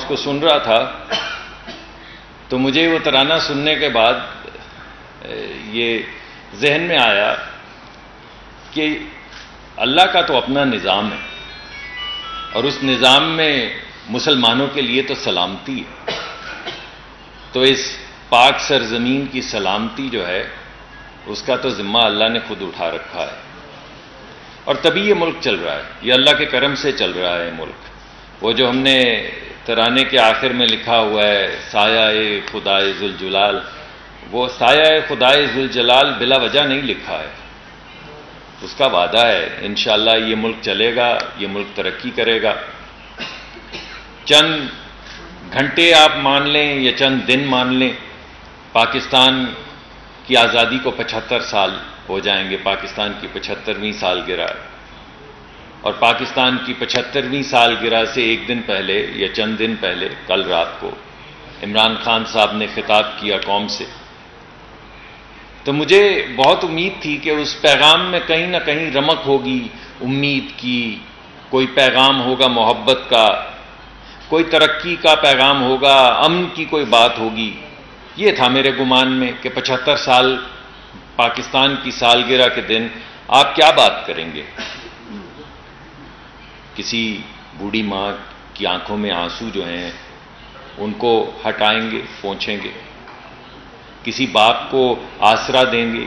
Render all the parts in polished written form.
اس کو سن رہا تھا تو مجھے وہ ترانہ سننے کے بعد یہ ذہن میں آیا کہ اللہ کا تو اپنا نظام ہے اور اس نظام میں مسلمانوں کے لیے تو سلامتی ہے، تو اس پاک سرزمین کی سلامتی جو ہے اس کا تو ذمہ اللہ نے خود اٹھا رکھا ہے، اور تبھی یہ ملک چل رہا ہے، یہ اللہ کے کرم سے چل رہا ہے ملک۔ وہ جو ہم نے ترانے کے آخر میں لکھا ہوا ہے سایہ خدائے ذوالجلال، وہ سایہ خدائے ذوالجلال بلا وجہ نہیں لکھا ہے، اس کا وعدہ ہے انشاءاللہ یہ ملک چلے گا، یہ ملک ترقی کرے گا۔ چند گھنٹے آپ مان لیں یا چند دن مان لیں، پاکستان کی آزادی کو 75 سال ہو جائیں گے، پاکستان کی 75ویں سالگرہ، اور پاکستان کی 75ویں سالگرہ سے ایک دن پہلے یا چند دن پہلے کل رات کو عمران خان صاحب نے خطاب کیا قوم سے، تو مجھے بہت امید تھی کہ اس پیغام میں کہیں نہ کہیں رمق ہوگی امید کی، کوئی پیغام ہوگا محبت کا، کوئی ترقی کا پیغام ہوگا، امن کی کوئی بات ہوگی۔ یہ تھا میرے گمان میں کہ 75 سال پاکستان کی سالگرہ کے دن آپ کیا بات کریں گے؟ کسی بوڑھی ماں کی آنکھوں میں آنسو جو ہیں ان کو ہٹائیں گے، پوچھیں گے، کسی باپ کو آسرا دیں گے،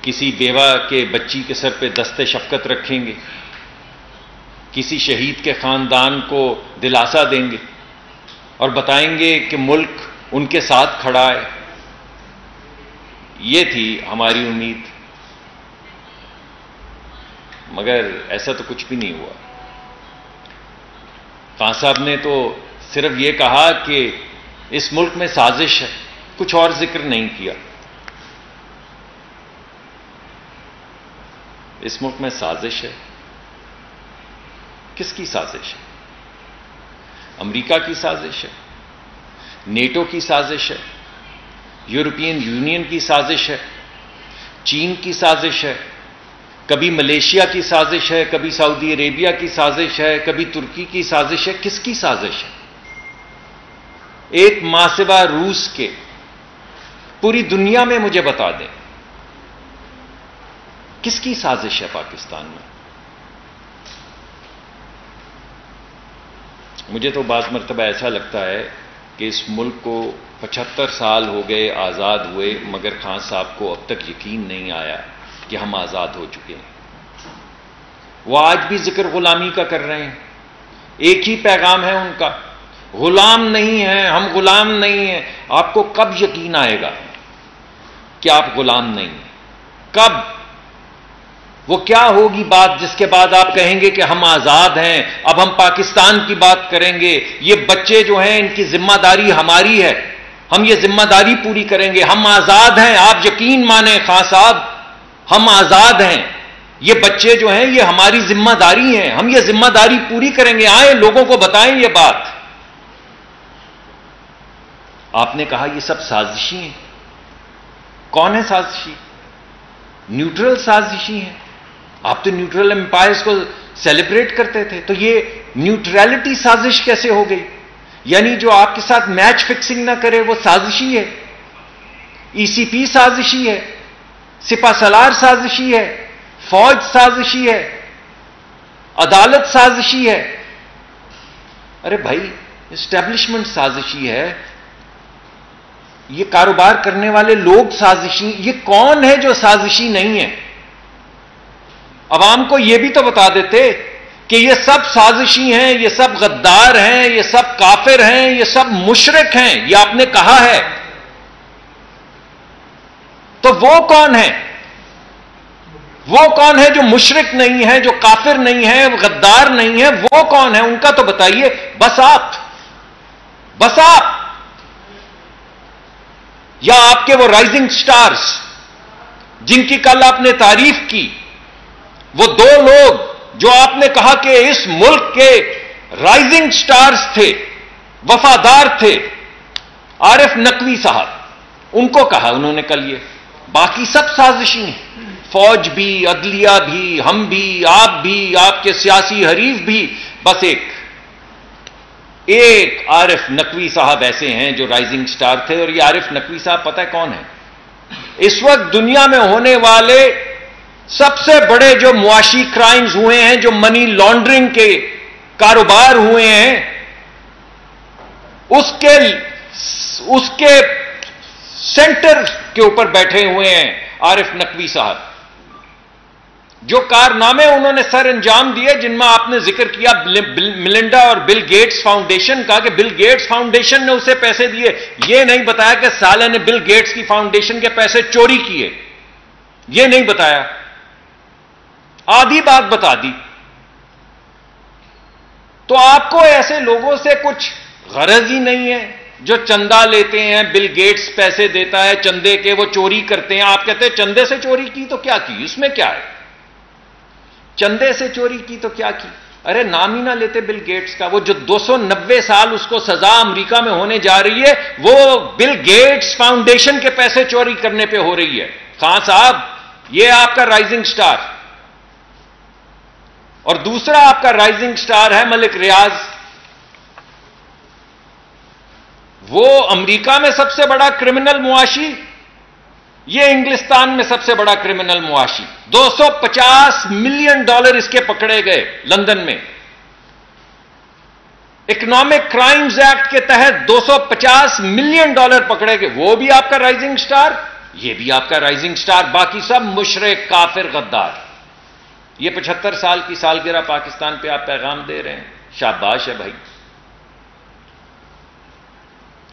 کسی بیوہ کے بچی کے سر پہ دست شفقت رکھیں گے، کسی شہید کے خاندان کو دلاسا دیں گے اور بتائیں گے کہ ملک ان کے ساتھ کھڑا ہے۔ یہ تھی ہماری امید، مگر ایسا تو کچھ بھی نہیں ہوا۔ خان صاحب نے تو صرف یہ کہا کہ اس ملک میں سازش ہے، کچھ اور ذکر نہیں کیا۔ اس ملک میں سازش ہے، کس کی سازش ہے؟ امریکہ کی سازش ہے، نیٹو کی سازش ہے، یورپین یونین کی سازش ہے، چین کی سازش ہے، کبھی ملیشیا کی سازش ہے، کبھی سعودی عربیہ کی سازش ہے، کبھی ترکی کی سازش ہے۔ کس کی سازش ہے؟ ایک ماہ سوا روس کے پوری دنیا میں مجھے بتا دیں کس کی سازش ہے پاکستان میں؟ مجھے تو بعض مرتبہ ایسا لگتا ہے کہ اس ملک کو 75 سال ہو گئے آزاد ہوئے، مگر خان صاحب کو اب تک یقین نہیں آیا کہ ہم آزاد ہو چکے ہیں۔ وہ آج بھی ذکر غلامی کا کر رہے ہیں، ایک ہی پیغام ہے ان کا، غلام نہیں ہیں ہم، غلام نہیں ہیں۔ آپ کو کب یقین آئے گا کہ آپ غلام نہیں ہیں؟ کب؟ وہ کیا ہوگی بات جس کے بعد آپ کہیں گے کہ ہم آزاد ہیں، اب ہم پاکستان کی بات کریں گے، یہ بچے جو ہیں ان کی ذمہ داری ہماری ہے، ہم یہ ذمہ داری پوری کریں گے، ہم آزاد ہیں۔ آپ یقین مانیں خان صاحب، ہم آزاد ہیں، یہ بچے جو ہیں یہ ہماری ذمہ داری ہیں، ہم یہ ذمہ داری پوری کریں گے۔ آئیں لوگوں کو بتائیں یہ بات۔ آپ نے کہا یہ سب سازشی ہیں۔ کون ہے سازشی؟ نیوٹرل سازشی ہیں۔ آپ تو نیوٹرل امپائرز کو سیلیبریٹ کرتے تھے، تو یہ نیوٹرلٹی سازش کیسے ہو گئی؟ یعنی جو آپ کے ساتھ میچ فکسنگ نہ کرے وہ سازشی ہے، ای سی پی سازشی ہے، سپہ سالار سازشی ہے، فوج سازشی ہے، عدالت سازشی ہے۔ ارے بھائی اسٹیبلشمنٹ سازشی ہے، یہ کاروبار کرنے والے لوگ سازشی، یہ کون ہے جو سازشی نہیں ہے؟ عوام کو یہ بھی تو بتا دیتے کہ یہ سب سازشی ہیں، یہ سب غدار ہیں، یہ سب کافر ہیں، یہ سب مشرک ہیں، یہ آپ نے کہا ہے۔ تو وہ کون ہے؟ وہ کون ہے جو مشرک نہیں ہے، جو کافر نہیں ہے، غدار نہیں ہے؟ وہ کون ہے؟ ان کا تو بتائیے۔ بس آپ یا آپ کے وہ رائزنگ سٹارز جن کی کل آپ نے تعریف کی، وہ دو لوگ جو آپ نے کہا کہ اس ملک کے رائزنگ سٹارز تھے، وفادار تھے، عارف نقوی صاحب، ان کو کہا انہوں نے کل یہ، باقی سب سازشی ہیں، فوج بھی، عدلیہ بھی، ہم بھی، آپ کے سیاسی حریف بھی، بس ایک ایک عارف نقوی صاحب ایسے ہیں جو رائزنگ سٹار تھے، اور یہ عارف نقوی صاحب پتہ ہے کون ہے؟ اس وقت دنیا میں ہونے والے سب سے بڑے جو معاشی کرائمز ہوئے ہیں، جو منی لانڈرنگ کے کاروبار ہوئے ہیں، اس کے سینٹر کے اوپر بیٹھے ہوئے ہیں عارف نقوی صاحب. جو کارنامے انہوں نے سر انجام دیے، جن میں آپ نے ذکر کیا ملنڈا اور بل گیٹس فاؤنڈیشن کا، کہ بل گیٹس فاؤنڈیشن نے اسے پیسے دیے، یہ نہیں بتایا کہ سالہ نے بل گیٹس کی فاؤنڈیشن کے پیسے چوری کیے، یہ نہیں بتایا، آدھی بات بتا دی. تو آپ کو ایسے لوگوں سے کچھ غرض ہی نہیں ہے جو چندہ لیتے ہیں، بل گیٹس پیسے دیتا ہے چندے کے، وہ چوری کرتے ہیں. آپ کہتے ہیں چندے سے چوری کی تو کیا کی، اس میں کیا ہے؟ چندے سے چوری کی تو کیا کی؟ ارے نام ہی نہ لیتے بل گیٹس کا. وہ جو 290 سال اس کو سزا امریکہ میں ہونے جا رہی ہے، وہ بل گیٹس فاؤنڈیشن کے پیسے چوری کرنے پہ ہو رہی ہے. خان صاحب، یہ آپ کا رائزنگ سٹار. اور دوسرا آپ کا رائزنگ سٹار ہے ملک ریاض. وہ امریکہ میں سب سے بڑا کرمنل معاشی، یہ انگلستان میں سب سے بڑا کرمنل معاشی. $250 ملین اس کے پکڑے گئے لندن میں. اکنامک کرائمز ایکٹ کے تحت $250 ملین پکڑے گئے. وہ بھی آپ کا رائزنگ سٹار، یہ بھی آپ کا رائزنگ سٹار. باقی سب مشرک، کافر، غدار. یہ 75 سال کی سالگرہ پاکستان پہ آپ پیغام دے رہے ہیں، شاباش ہے بھائی.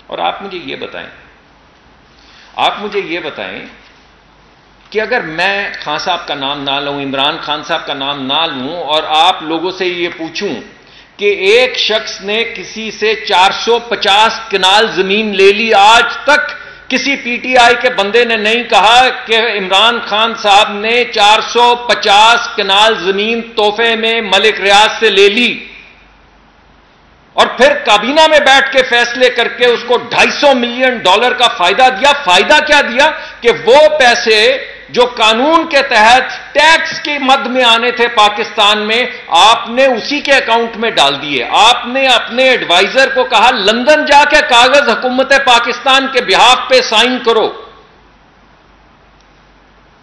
اور آپ مجھے یہ بتائیں کہ اگر میں خان صاحب کا نام نہ لوں، عمران خان صاحب کا نام نہ لوں، اور آپ لوگوں سے یہ پوچھوں کہ ایک شخص نے کسی سے 450 کنال زمین لے لی، آج تک کسی پی ٹی آئی کے بندے نے نہیں کہا کہ عمران خان صاحب نے 450 کنال زمین تحفے میں ملک ریاض سے لے لی، اور پھر کابینہ میں بیٹھ کے فیصلے کر کے اس کو $250 ملین کا فائدہ دیا. فائدہ کیا دیا؟ کہ وہ پیسے جو قانون کے تحت ٹیکس کی مد میں آنے تھے پاکستان میں، آپ نے اسی کے اکاؤنٹ میں ڈال دیے. آپ نے اپنے ایڈوائزر کو کہا لندن جا کے کاغذ حکومت پاکستان کے بہاف پہ سائن کرو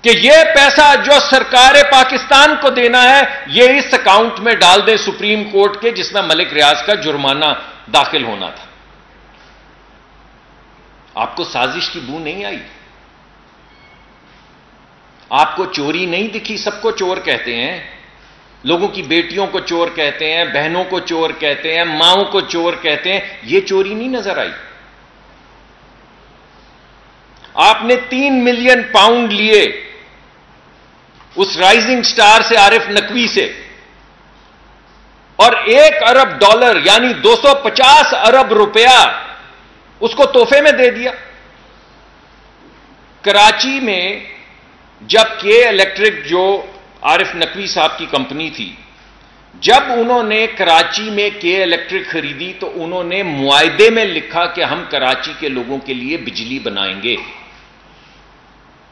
کہ یہ پیسہ جو سرکار پاکستان کو دینا ہے یہ اس اکاؤنٹ میں ڈال دیں سپریم کورٹ کے، جس میں ملک ریاض کا جرمانہ داخل ہونا تھا. آپ کو سازش کی بو نہیں آئی؟ آپ کو چوری نہیں دکھی؟ سب کو چور کہتے ہیں، لوگوں کی بیٹیوں کو چور کہتے ہیں، بہنوں کو چور کہتے ہیں، ماؤں کو چور کہتے ہیں. یہ چوری نہیں نظر آئی؟ آپ نے 3 ملین پاؤنڈ لیے اس رائزنگ سٹار سے، عارف نقوی سے، اور $1 ارب یعنی 250 ارب روپیہ اس کو تحفے میں دے دیا. کراچی میں جب کے الیکٹرک، جو عارف نقوی صاحب کی کمپنی تھی، جب انہوں نے کراچی میں کے الیکٹرک خریدی تو انہوں نے معاہدے میں لکھا کہ ہم کراچی کے لوگوں کے لیے بجلی بنائیں گے،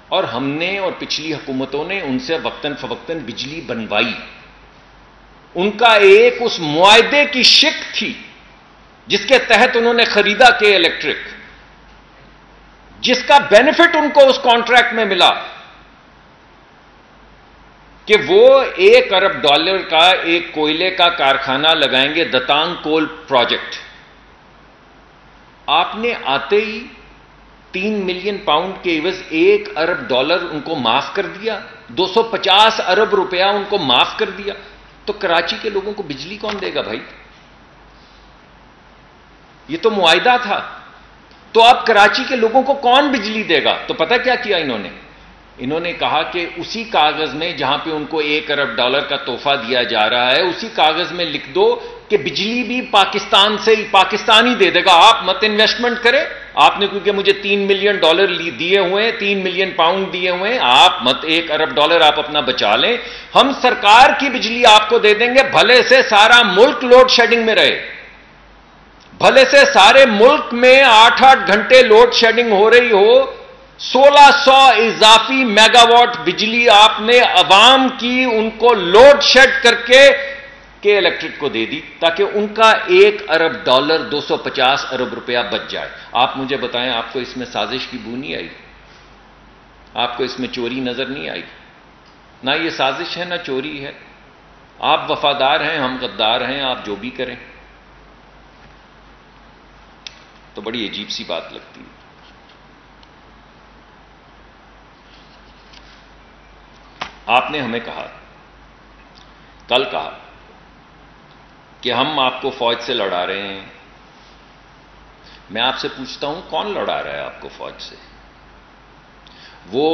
اور ہم نے اور پچھلی حکومتوں نے ان سے وقتاً فوقتاً بجلی بنوائی. ان کا ایک اس معاہدے کی شک تھی جس کے تحت انہوں نے خریدا کے الیکٹرک، جس کا بینیفٹ ان کو اس کانٹریکٹ میں ملا کہ وہ $1 ارب کا ایک کوئلے کا کارخانہ لگائیں گے، دتانگ کول پروجیکٹ. آپ نے آتے ہی 3 ملین پاؤنڈ کے عوض $1 ارب ان کو معاف کر دیا، 250 ارب روپیہ ان کو معاف کر دیا. تو کراچی کے لوگوں کو بجلی کون دے گا بھائی؟ یہ تو معاہدہ تھا. تو اب کراچی کے لوگوں کو کون بجلی دے گا؟ تو پتہ کیا کیا انہوں نے کہا کہ اسی کاغذ میں جہاں پہ ان کو $1 ارب کا تحفہ دیا جا رہا ہے، اسی کاغذ میں لکھ دو کہ بجلی بھی پاکستان سے پاکستان ہی دے دے گا. آپ مت انویسٹمنٹ کریں. آپ نے کیونکہ مجھے $3 ملین دیے ہوئے، 3 ملین پاؤنڈ دیے ہوئے، آپ مت $1 ارب آپ اپنا بچا لیں. ہم سرکار کی بجلی آپ کو دے دیں گے، بھلے سے سارا ملک لوڈ شیڈنگ میں رہے، بھلے سے سارے ملک میں 8-8 گھنٹے لوڈ شیڈنگ ہو رہی ہو. 1600 اضافی میگا واٹ بجلی آپ نے عوام کی ان کو لوڈ شیڈ کر کے کہ الیکٹرک کو دے دی تاکہ ان کا $1 ارب 250 ارب روپیہ بچ جائے. آپ مجھے بتائیں، آپ کو اس میں سازش کی بو نہیں آئی؟ آپ کو اس میں چوری نظر نہیں آئی؟ نہ یہ سازش ہے نہ چوری ہے. آپ وفادار ہیں، ہم غدار ہیں، آپ جو بھی کریں. تو بڑی عجیب سی بات لگتی ہے. آپ نے ہمیں کہا، کل کہا کہ ہم آپ کو فوج سے لڑا رہے ہیں. میں آپ سے پوچھتا ہوں، کون لڑا رہا ہے آپ کو فوج سے؟ وہ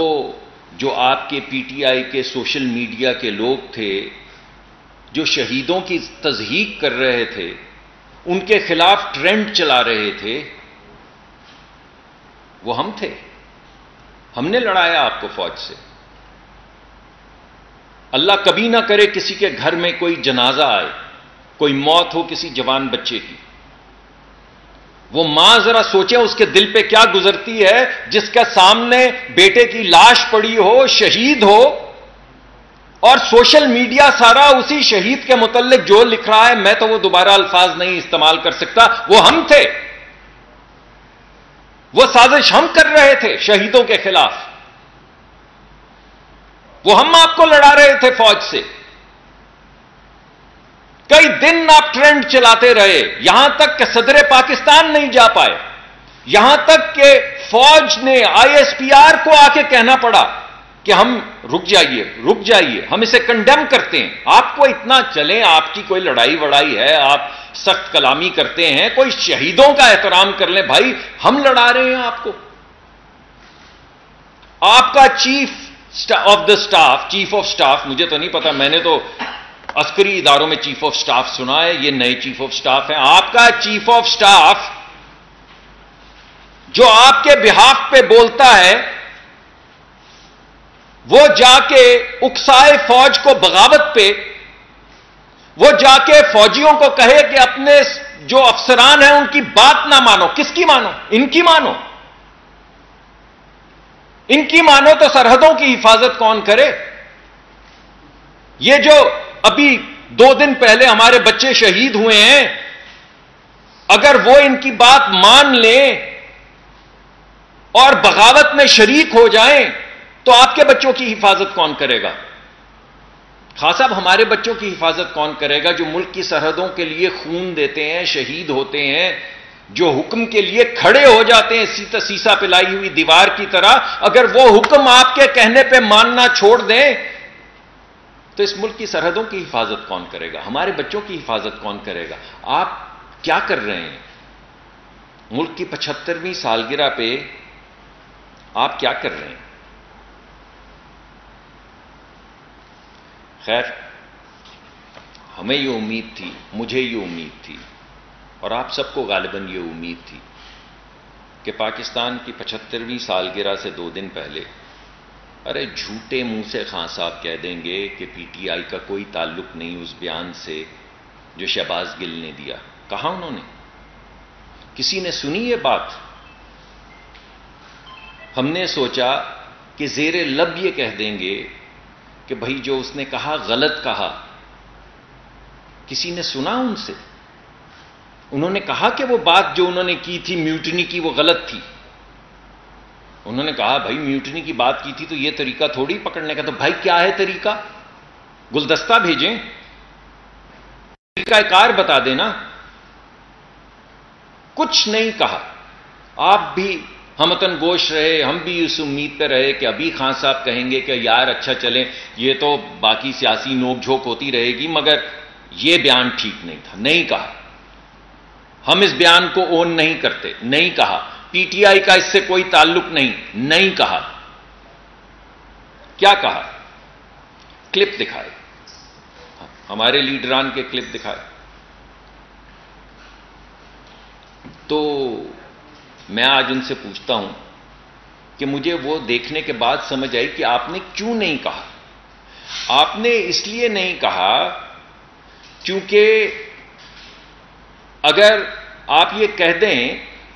جو آپ کے پی ٹی آئی کے سوشل میڈیا کے لوگ تھے جو شہیدوں کی تضحیق کر رہے تھے، ان کے خلاف ٹرینڈ چلا رہے تھے، وہ ہم تھے. ہم نے لڑایا آپ کو فوج سے. اللہ کبھی نہ کرے کسی کے گھر میں کوئی جنازہ آئے، کوئی موت ہو کسی جوان بچے کی. وہ ماں ذرا سوچیں اس کے دل پہ کیا گزرتی ہے جس کے سامنے بیٹے کی لاش پڑی ہو، شہید ہو، اور سوشل میڈیا سارا اسی شہید کے متعلق جو لکھ رہا ہے. میں تو وہ دوبارہ الفاظ نہیں استعمال کر سکتا. وہ ہم تھے. وہ سازش ہم کر رہے تھے شہیدوں کے خلاف. وہ ہم آپ کو لڑا رہے تھے فوج سے. کئی دن آپ ٹرینڈ چلاتے رہے، یہاں تک کہ صدر پاکستان نہیں جا پائے، یہاں تک کہ فوج نے ISPR کو آ کے کہنا پڑا کہ ہم رک جائیے، ہم اسے کنڈیم کرتے ہیں. آپ کو اتنا چلیں، آپ کی کوئی لڑائی وڑائی ہے، آپ سخت کلامی کرتے ہیں، کوئی شہیدوں کا احترام کر لیں. بھائی ہم لڑا رہے ہیں آپ کو. آپ کا چیف آف سٹاف، مجھے تو نہیں پتا، میں نے تو عسکری اداروں میں چیف آف سٹاف سنا ہے، یہ نئے چیف آف سٹاف ہیں. آپ کا چیف آف سٹاف جو آپ کے بہاف پہ بولتا ہے، وہ جا کے اکسائے فوج کو بغاوت پہ، وہ جا کے فوجیوں کو کہے کہ اپنے جو افسران ہیں ان کی بات نہ مانو. کس کی مانو؟ ان کی مانو. ان کی مانو تو سرحدوں کی حفاظت کون کرے؟ یہ جو ابھی 2 دن پہلے ہمارے بچے شہید ہوئے ہیں، اگر وہ ان کی بات مان لیں اور بغاوت میں شریک ہو جائیں تو آپ کے بچوں کی حفاظت کون کرے گا؟ خان صاحب، ہمارے بچوں کی حفاظت کون کرے گا جو ملک کی سرحدوں کے لیے خون دیتے ہیں، شہید ہوتے ہیں، جو حکم کے لیے کھڑے ہو جاتے ہیں سیسا پلائی ہوئی دیوار کی طرح؟ اگر وہ حکم آپ کے کہنے پہ ماننا چھوڑ دیں تو اس ملک کی سرحدوں کی حفاظت کون کرے گا؟ ہمارے بچوں کی حفاظت کون کرے گا؟ آپ کیا کر رہے ہیں؟ ملک کی 75ویں سالگرہ پہ آپ کیا کر رہے ہیں؟ خیر، ہمیں یہ امید تھی، مجھے یہ امید تھی، اور آپ سب کو غالباً یہ امید تھی کہ پاکستان کی 75ویں سالگرہ سے 2 دن پہلے ارے جھوٹے منہ سے خان صاحب کہہ دیں گے کہ پی ٹی آئی کا کوئی تعلق نہیں اس بیان سے جو شہباز گل نے دیا. کہا انہوں نے؟ کسی نے سنی یہ بات؟ ہم نے سوچا کہ زیر لب یہ کہہ دیں گے کہ بھائی جو اس نے کہا غلط کہا. کسی نے سنا ان سے؟ انہوں نے کہا کہ وہ بات جو انہوں نے کی تھی میوٹنی کی وہ غلط تھی. انہوں نے کہا بھائی میوٹنی کی بات کی تھی تو یہ طریقہ تھوڑی پکڑنے کا. تو بھائی کیا ہے طریقہ؟ گلدستہ بھیجیں، طریقہ کار بتا دینا. کچھ نہیں کہا. آپ بھی ہمتن گوش رہے، ہم بھی اس امید پہ رہے کہ ابھی خان صاحب کہیں گے کہ یار اچھا چلیں، یہ تو باقی سیاسی نوک جھوک ہوتی رہے گی، مگر یہ بیان ٹھیک نہیں تھا. نہیں کہا. ہم اس بیان کو اون نہیں کرتے. نہیں کہا. پی ٹی آئی کا اس سے کوئی تعلق نہیں. نہیں کہا. کیا کہا؟ کلپ دکھائے، ہمارے لیڈران کے کلپ دکھائے. تو میں آج ان سے پوچھتا ہوں کہ مجھے وہ دیکھنے کے بعد سمجھ آئی کہ آپ نے کیوں نہیں کہا. آپ نے اس لیے نہیں کہا کیونکہ اگر آپ یہ کہہ دیں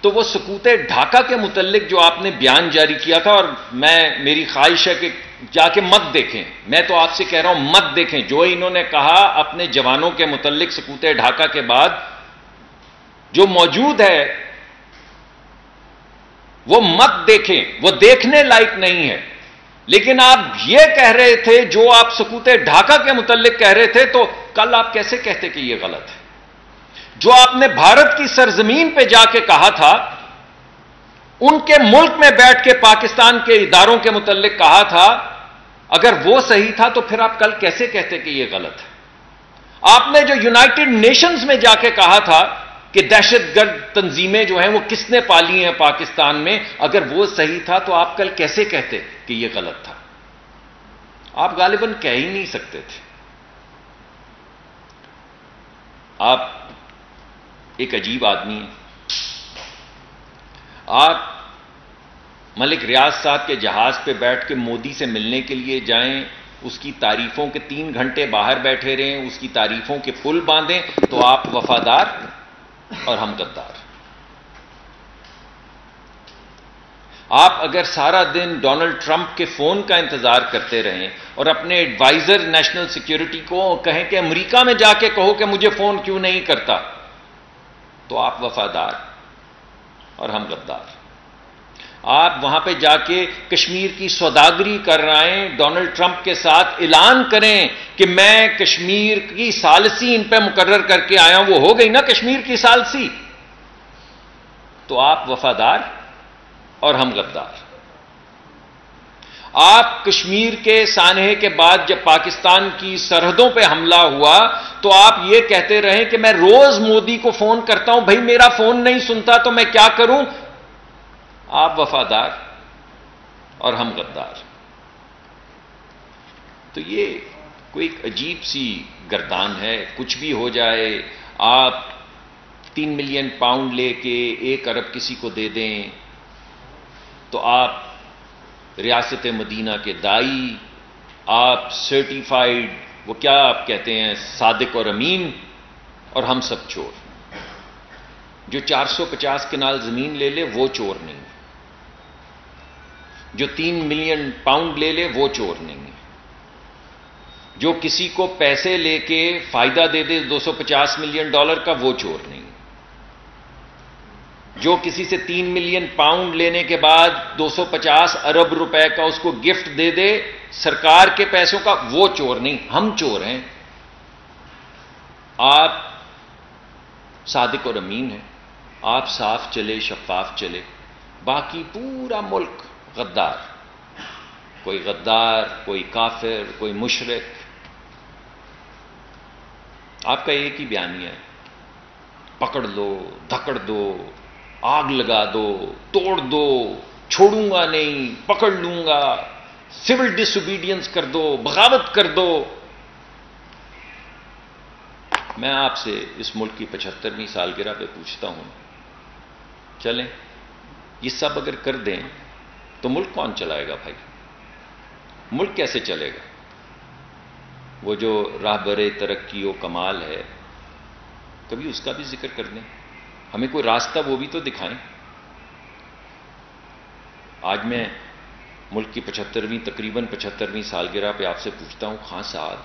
تو وہ سکوت ڈھاکہ کے متعلق جو آپ نے بیان جاری کیا تھا، اور میری خواہش ہے کہ جا کے مت دیکھیں، میں تو آپ سے کہہ رہا ہوں مت دیکھیں جو انہوں نے کہا اپنے جوانوں کے متعلق سقوط ڈھاکہ کے بعد جو موجود ہے وہ مت دیکھیں، وہ دیکھنے لائق نہیں ہے۔ لیکن آپ یہ کہہ رہے تھے جو آپ سقوط ڈھاکہ کے متعلق کہہ رہے تھے، تو کل آپ کیسے کہتے کہ یہ غلط ہے؟ جو آپ نے بھارت کی سرزمین پہ جا کے کہا تھا، ان کے ملک میں بیٹھ کے پاکستان کے اداروں کے متعلق کہا تھا، اگر وہ صحیح تھا تو پھر آپ کل کیسے کہتے کہ یہ غلط ہے؟ آپ نے جو یونائٹڈ نیشنز میں جا کے کہا تھا کہ دہشت گرد تنظیمیں جو ہیں وہ کس نے پالی ہیں پاکستان میں، اگر وہ صحیح تھا تو آپ کل کیسے کہتے کہ یہ غلط تھا؟ آپ غالباً کہہ ہی نہیں سکتے تھے۔ آپ ایک عجیب آدمی ہیں۔ آپ ملک ریاض صاحب کے جہاز پہ بیٹھ کے مودی سے ملنے کے لیے جائیں، اس کی تعریفوں کے 3 گھنٹے باہر بیٹھے رہیں، اس کی تعریفوں کے پل باندھیں، تو آپ وفادار اور ہم غدار۔ آپ اگر سارا دن ڈونلڈ ٹرمپ کے فون کا انتظار کرتے رہیں اور اپنے ایڈوائزر نیشنل سیکیورٹی کو کہیں کہ امریکہ میں جا کے کہو کہ مجھے فون کیوں نہیں کرتا، تو آپ وفادار اور ہم غدار۔ آپ وہاں پہ جا کے کشمیر کی سوداگری کر رہے ہیں، ڈونلڈ ٹرمپ کے ساتھ اعلان کریں کہ میں کشمیر کی ثالثی ان پہ مقرر کر کے آیا ہوں، وہ ہو گئی نا کشمیر کی ثالثی، تو آپ وفادار اور ہم غدار۔ آپ کشمیر کے سانحے کے بعد جب پاکستان کی سرحدوں پہ حملہ ہوا تو آپ یہ کہتے رہے کہ میں روز مودی کو فون کرتا ہوں، بھائی میرا فون نہیں سنتا تو میں کیا کروں؟ آپ وفادار اور ہم غدار۔ تو یہ کوئی ایک عجیب سی گردان ہے، کچھ بھی ہو جائے، آپ 3 ملین پاؤنڈ لے کے 1 ارب کسی کو دے دیں تو آپ ریاست مدینہ کے دائی، آپ سرٹیفائیڈ، وہ کیا آپ کہتے ہیں، صادق اور امین، اور ہم سب چور۔ جو 450 کنال زمین لے لے وہ چور نہیں، جو 3 ملین پاؤنڈ لے لے وہ چور نہیں، جو کسی کو پیسے لے کے فائدہ دے دے 250 ملین ڈالر کا وہ چور نہیں، جو کسی سے 3 ملین پاؤنڈ لینے کے بعد 250 ارب روپے کا اس کو گفٹ دے دے سرکار کے پیسوں کا، وہ چور نہیں، ہم چور ہیں۔ آپ صادق اور امین ہیں، آپ صاف چلے، شفاف چلے، باقی پورا ملک غدار، کوئی غدار، کوئی کافر، کوئی مشرک۔ آپ کا ایک ہی بیانیہ ہے، پکڑ دو، دھکڑ دو، آگ لگا دو، توڑ دو، چھوڑوں گا نہیں، پکڑ لوں گا، سول ڈس اوبیڈینس کر دو، بغاوت کر دو۔ میں آپ سے اس ملک کی 75ویں سالگرہ پہ پوچھتا ہوں، چلیں یہ سب اگر کر دیں تو ملک کون چلائے گا بھائی؟ ملک کیسے چلے گا؟ وہ جو راہبر ترقی و کمال ہے، کبھی اس کا بھی ذکر کر دیں، ہمیں کوئی راستہ وہ بھی تو دکھائیں۔ آج میں ملک کی 75ویں تقریباً 75ویں سالگرہ پہ آپ سے پوچھتا ہوں، خان صاحب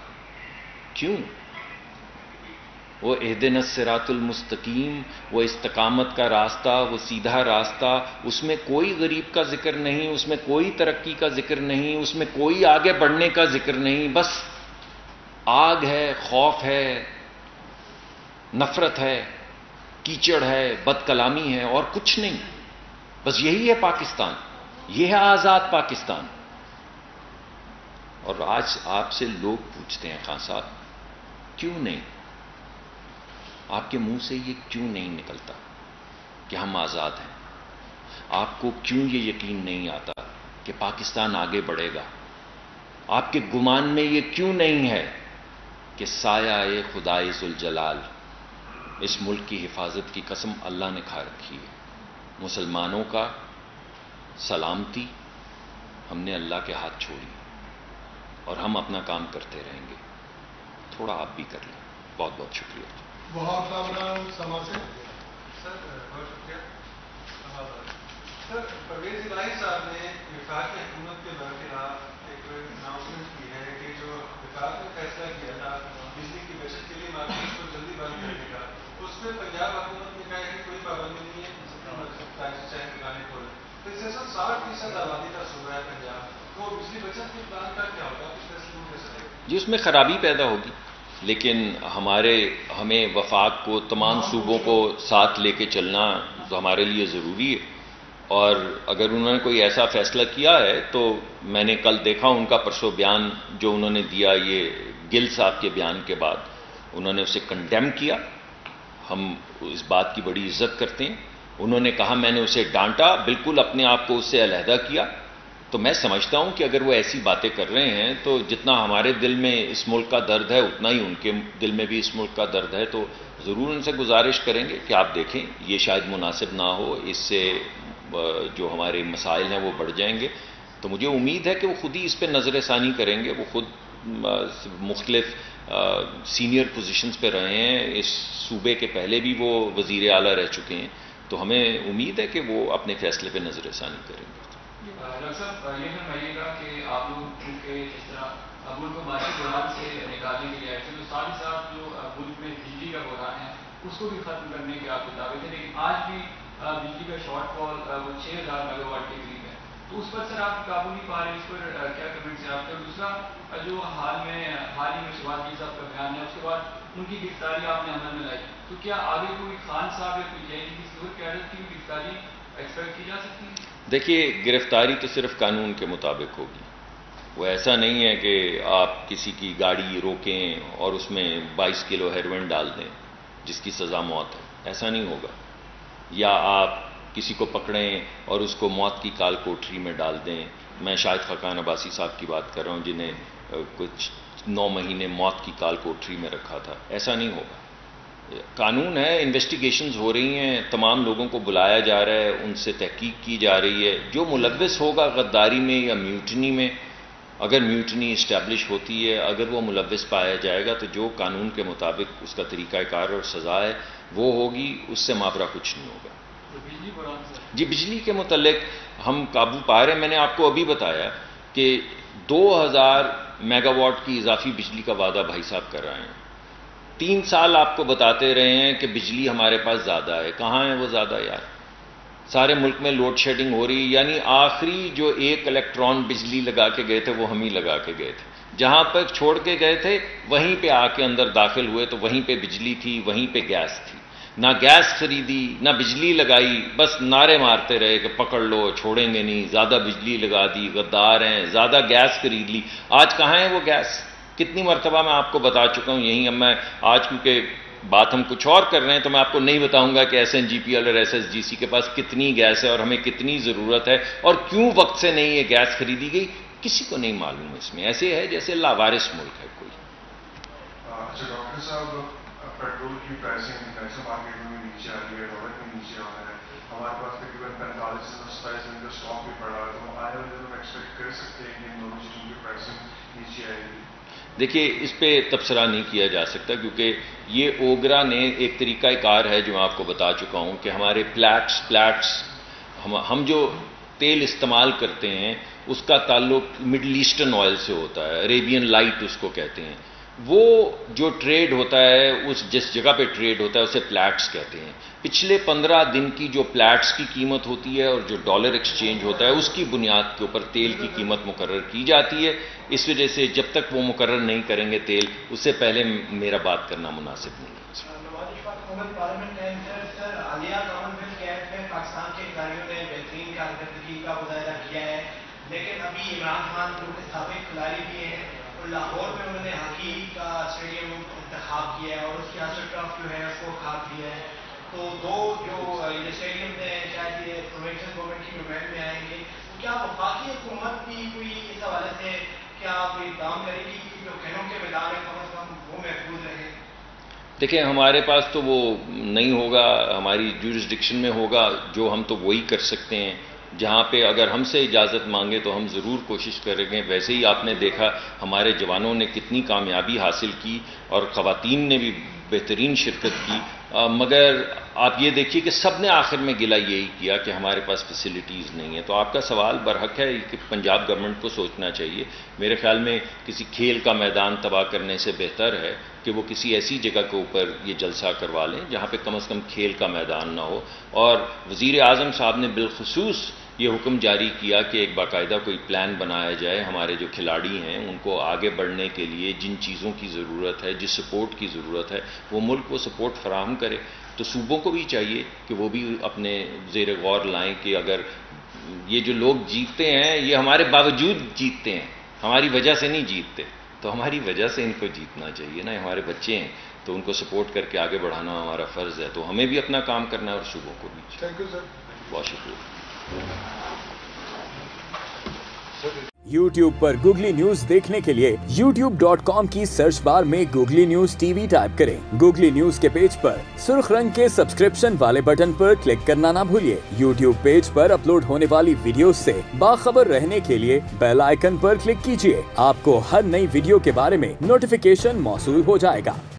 کیوں؟ وہ اہدنا الصراط المستقیم، وہ استقامت کا راستہ، وہ سیدھا راستہ، اس میں کوئی غریب کا ذکر نہیں، اس میں کوئی ترقی کا ذکر نہیں، اس میں کوئی آگے بڑھنے کا ذکر نہیں، بس آگ ہے، خوف ہے، نفرت ہے، کیچڑ ہے، بد کلامی ہے، اور کچھ نہیں۔ بس یہی ہے پاکستان، یہ ہے آزاد پاکستان۔ اور آج آپ سے لوگ پوچھتے ہیں، خان صاحب کیوں نہیں؟ آپ کے منہ سے یہ کیوں نہیں نکلتا کہ ہم آزاد ہیں؟ آپ کو کیوں یہ یقین نہیں آتا کہ پاکستان آگے بڑھے گا؟ آپ کے گمان میں یہ کیوں نہیں ہے کہ سایہ خدائے ذوالجلال اس ملک کی حفاظت کی قسم اللہ نے کھا رکھی ہے؟ مسلمانوں کا سلامتی ہم نے اللہ کے ہاتھ چھوڑی، اور ہم اپنا کام کرتے رہیں گے۔ تھوڑا آپ بھی کر لیں۔ بہت بہت شکریہ۔ بہت سما سے سر، بہت شکریہ۔ سر، پرویز الہی صاحب نے وفاقی حکومت کے برخلاف ایک فیصلہ کیا تھا بجلی کی بچت کے لیے مارکیٹ کو جلدی بند کرنے کا، اس میں پنجاب حکومت نے کہا ہے کہ کوئی پابندی نہیں ہے، چاہے دکانیں کھولیں. تو اس سے 60% آبادی کا صوبہ ہے پنجاب، تو بجلی بچت کے پلان کا کیا ہوگا، کس طرح شروع کر سکتے ہیں؟ جی اس میں خرابی پیدا ہوگی، لیکن ہمیں وفاق کو تمام صوبوں کو ساتھ لے کے چلنا تو ہمارے لیے ضروری ہے. اور اگر انہوں نے کوئی ایسا فیصلہ کیا ہے تو میں نے کل دیکھا ان کا پرسوں بیان جو انہوں نے دیا، یہ گل صاحب کے بیان کے بعد انہوں نے اسے کنڈیم کیا. ہم اس بات کی بڑی عزت کرتے ہیں. انہوں نے کہا میں نے اسے ڈانٹا، بالکل اپنے آپ کو اس سے علیحدہ کیا. تو میں سمجھتا ہوں کہ اگر وہ ایسی باتیں کر رہے ہیں تو جتنا ہمارے دل میں اس ملک کا درد ہے اتنا ہی ان کے دل میں بھی اس ملک کا درد ہے. تو ضرور ان سے گزارش کریں گے کہ آپ دیکھیں یہ شاید مناسب نہ ہو، اس سے جو ہمارے مسائل ہیں وہ بڑھ جائیں گے. تو مجھے امید ہے کہ وہ خود ہی اس پہ نظر ثانی کریں گے. وہ خود مختلف سینئر پوزیشنز پہ رہے ہیں، اس صوبے کے پہلے بھی وہ وزیر اعلیٰ رہ چکے ہیں. تو ہمیں امید ہے کہ وہ اپنے فیصلے پہ نظر ثانی کریں گے. ڈاکٹر صاحب یہ فرمائیے گا کہ آپ لوگ چونکہ جس طرح ملک کو مالی بحران سے نکالنے کے لیے آئے تھے تو ساتھ ہی ساتھ جو ملک میں بجلی کا بحران ہے اس کو بھی ختم کرنے کے آپ کے دعوے تھے، لیکن آج بھی بجلی کا شارٹ فال وہ 6000 میگا واٹ کے قریب ہے. تو اس پر سر آپ قابو نہیں پا رہے، اس پر کیا کمنٹس ہیں آپ کا؟ دوسرا جو حال ہی میں شہباز گل صاحب کا بیان ہے، اس کے بعد ان کی گرفتاری آپ نے عمل میں لائی، تو کیا آگے کوئی خان صاحب یا کوئی جے ڈی کی صورت قیادت کی گرفتاری ایکسپیکٹ کی جا سکتی ہے؟ دیکھیے گرفتاری تو صرف قانون کے مطابق ہوگی. وہ ایسا نہیں ہے کہ آپ کسی کی گاڑی روکیں اور اس میں 22 کلو ہیروئن ڈال دیں جس کی سزا موت ہے، ایسا نہیں ہوگا. یا آپ کسی کو پکڑیں اور اس کو موت کی کال کوٹری میں ڈال دیں. میں شاہد خاقان عباسی صاحب کی بات کر رہا ہوں جنہیں کچھ 9 مہینے موت کی کال کوٹری میں رکھا تھا. ایسا نہیں ہوگا. قانون ہے، انویسٹیگیشنز ہو رہی ہیں، تمام لوگوں کو بلایا جا رہا ہے، ان سے تحقیق کی جا رہی ہے. جو ملوث ہوگا غداری میں یا میوٹنی میں، اگر میوٹنی اسٹیبلش ہوتی ہے، اگر وہ ملوث پایا جائے گا تو جو قانون کے مطابق اس کا طریقہ کار اور سزا ہے وہ ہوگی، اس سے مابرہ کچھ نہیں ہوگا. جی بجلی کے متعلق ہم قابو پا رہے ہیں. میں نے آپ کو ابھی بتایا کہ 2000 میگا واٹ کی اضافی بجلی کا وعدہ بھائی صاحب کر رہے ہیں. 3 سال آپ کو بتاتے رہے ہیں کہ بجلی ہمارے پاس زیادہ ہے. کہاں ہے وہ زیادہ یار؟ سارے ملک میں لوڈ شیڈنگ ہو رہی، یعنی آخری جو 1 الیکٹران بجلی لگا کے گئے تھے وہ ہم ہی لگا کے گئے تھے. جہاں پر چھوڑ کے گئے تھے وہیں پہ آ کے اندر داخل ہوئے تو وہیں پہ بجلی تھی، وہیں پہ گیس تھی. نہ گیس خریدی نہ بجلی لگائی، بس نعرے مارتے رہے کہ پکڑ لو چھوڑیں گے نہیں. زیادہ بجلی لگا دی، غدار ہیں. زیادہ گیس خرید لی. آج کہاں ہے وہ گیس؟ کتنی مرتبہ میں آپ کو بتا چکا ہوں. یہیں اب میں آج کیونکہ بات ہم کچھ اور کر رہے ہیں تو میں آپ کو نہیں بتاؤں گا کہ S N G P L اور ایس ایس جی سی کے پاس کتنی گیس ہے اور ہمیں کتنی ضرورت ہے اور کیوں وقت سے نہیں یہ گیس خریدی گئی. کسی کو نہیں معلوم. اس میں ایسے ہے جیسے لاوارث ملک ہے کوئی. اچھا ڈاکٹر صاحب، پیٹرول کی پرائسنگ ایسے مارکیٹ میں بھی نیچے آ رہی ہے، ڈالر میں نیچے آ رہا ہے. ہمارے پاس تقریباً 45 سے 27 دن کا اسٹاک بھی پڑا ہے. تو آنے والے دنوں میں ایکسپیکٹ کر سکتے ہیں کہ ان دونوں چیزوں کی پرائسنگ نیچے آئے گی؟ دیکھیے اس پہ تبصرہ نہیں کیا جا سکتا کیونکہ یہ اوگرا نے ایک طریقہ کار ہے جو میں آپ کو بتا چکا ہوں کہ ہمارے پلیٹس ہم جو تیل استعمال کرتے ہیں اس کا تعلق مڈل ایسٹرن آئل سے ہوتا ہے. عریبین لائٹ اس کو کہتے ہیں. وہ جو ٹریڈ ہوتا ہے اس جس جگہ پہ ٹریڈ ہوتا ہے اسے پلیٹس کہتے ہیں. پچھلے 15 دن کی جو پلیٹس کی قیمت ہوتی ہے اور جو ڈالر ایکسچینج ہوتا ہے اس کی بنیاد کے اوپر تیل کی قیمت مقرر کی جاتی ہے. اس وجہ سے جب تک وہ مقرر نہیں کریں گے تیل، اس سے پہلے میرا بات کرنا مناسب نہیں ہے. پاکستان کے کھلاڑیوں نے بہترین کارکردگی کا مظاہرہ کیا ہے، لیکن ابھی عمران خان جو سابق کھلاڑی بھی ہیں اور لاہور میں انہوں نے ہاکی کا اسٹیڈیم انتخاب کیا ہے اور اس کی آسٹر ٹرف جو ہے اس کو کھاد دیا ہے. تو دو جو یہ اسٹیڈیم میں شاید یہ پروونشل گورنمنٹ کی ڈومین میں آئیں گے، تو کیا وفاقی حکومت بھی کوئی اس حوالے سے کیا کوئی کام کرے گی کہ جو کھیلوں کے میدان ہے کم از کم وہ محفوظ رہیں؟ دیکھیں ہمارے پاس تو وہ نہیں ہوگا، ہماری جورسڈکشن میں ہوگا جو ہم تو وہی کر سکتے ہیں. جہاں پہ اگر ہم سے اجازت مانگے تو ہم ضرور کوشش کریں گے. ویسے ہی آپ نے دیکھا ہمارے جوانوں نے کتنی کامیابی حاصل کی اور خواتین نے بھی بہترین شرکت کی. مگر آپ یہ دیکھیے کہ سب نے آخر میں گلہ یہی کیا کہ ہمارے پاس فیسلٹیز نہیں ہیں. تو آپ کا سوال برحق ہے کہ پنجاب گورنمنٹ کو سوچنا چاہیے. میرے خیال میں کسی کھیل کا میدان تباہ کرنے سے بہتر ہے کہ وہ کسی ایسی جگہ کے اوپر یہ جلسہ کروا لیں جہاں پہ کم از کم کھیل کا میدان نہ ہو. اور وزیر اعظم صاحب نے بالخصوص یہ حکم جاری کیا کہ ایک باقاعدہ کوئی پلان بنایا جائے ہمارے جو کھلاڑی ہیں ان کو آگے بڑھنے کے لیے جن چیزوں کی ضرورت ہے, جس سپورٹ کی ضرورت ہے, وہ ملک وہ سپورٹ فراہم کرے. تو صوبوں کو بھی چاہیے کہ وہ بھی اپنے زیر غور لائیں کہ اگر یہ جو لوگ جیتتے ہیں یہ ہمارے باوجود جیتتے ہیں, ہماری وجہ سے نہیں جیتتے, تو ہماری وجہ سے ان کو جیتنا چاہیے نا. ہمارے بچے ہیں تو ان کو سپورٹ کر کے آگے بڑھانا ہمارا فرض ہے. تو ہمیں بھی اپنا کام کرنا ہے اور صوبوں کو بھی. Thank you sir. بہت شکریہ. YouTube پر گوگلی نیوز دیکھنے کے لیے youtube.com کی سرچ بار میں googly news T V type کریں. گوگلی نیوز کے پیج پر سرخ رنگ کے سبسکرپشن والے بٹن پر کلک کرنا نہ بھولیے. YouTube پیج پر اپلوڈ ہونے والی ویڈیوز سے باخبر رہنے کے لیے بیل آئیکن پر کلک کیجیے. آپ کو ہر نئی ویڈیو کے بارے میں نوٹیفیکیشن موصول ہو جائے گا.